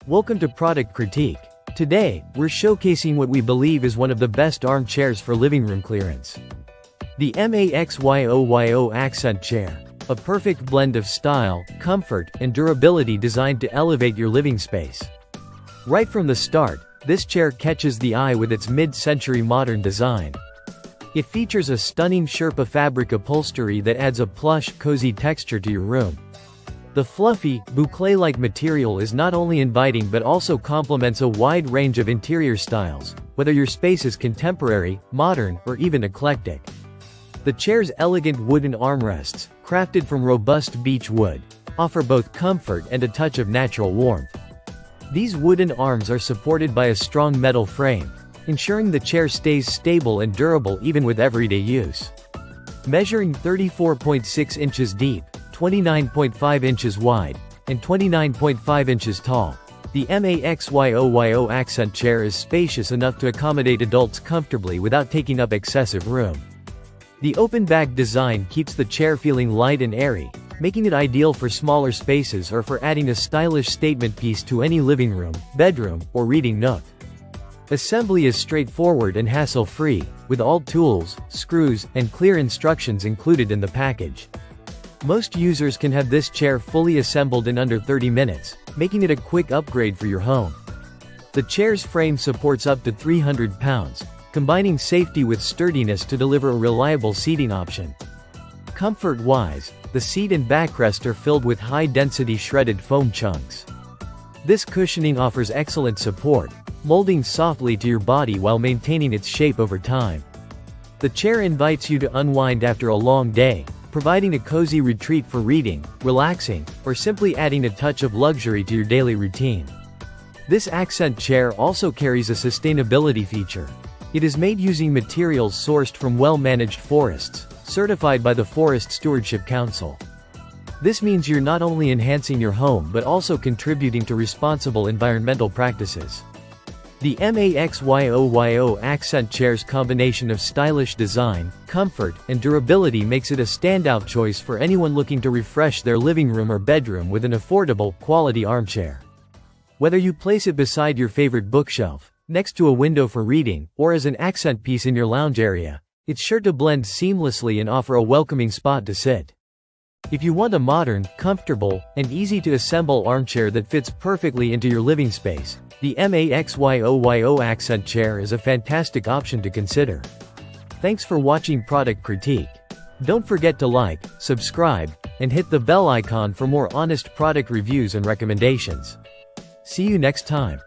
Welcome to Product Critique. Today, we're showcasing what we believe is one of the best armchairs for living room clearance. The MAXYOYO Accent Chair. A perfect blend of style, comfort, and durability designed to elevate your living space. Right from the start, this chair catches the eye with its mid-century modern design. It features a stunning Sherpa fabric upholstery that adds a plush, cozy texture to your room. The fluffy, boucle-like material is not only inviting but also complements a wide range of interior styles, whether your space is contemporary, modern, or even eclectic. The chair's elegant wooden armrests, crafted from robust beech wood, offer both comfort and a touch of natural warmth. These wooden arms are supported by a strong metal frame, ensuring the chair stays stable and durable even with everyday use. Measuring 34.6 inches deep, 29.5 inches wide, and 29.5 inches tall, the MAXYOYO Accent Chair is spacious enough to accommodate adults comfortably without taking up excessive room. The open-back design keeps the chair feeling light and airy, making it ideal for smaller spaces or for adding a stylish statement piece to any living room, bedroom, or reading nook. Assembly is straightforward and hassle-free, with all tools, screws, and clear instructions included in the package. Most users can have this chair fully assembled in under 30 minutes, making it a quick upgrade for your home. The chair's frame supports up to 300 pounds, combining safety with sturdiness to deliver a reliable seating option. Comfort-wise, the seat and backrest are filled with high-density shredded foam chunks. This cushioning offers excellent support, molding softly to your body while maintaining its shape over time. The chair invites you to unwind after a long day, providing a cozy retreat for reading, relaxing, or simply adding a touch of luxury to your daily routine. This accent chair also carries a sustainability feature. It is made using materials sourced from well-managed forests, certified by the Forest Stewardship Council. This means you're not only enhancing your home but also contributing to responsible environmental practices. The MAXYOYO Accent Chair's combination of stylish design, comfort, and durability makes it a standout choice for anyone looking to refresh their living room or bedroom with an affordable, quality armchair. Whether you place it beside your favorite bookshelf, next to a window for reading, or as an accent piece in your lounge area, it's sure to blend seamlessly and offer a welcoming spot to sit. If you want a modern, comfortable, and easy-to-assemble armchair that fits perfectly into your living space, the MAXYOYO Accent Chair is a fantastic option to consider. Thanks for watching Product Critique. Don't forget to like, subscribe, and hit the bell icon for more honest product reviews and recommendations. See you next time.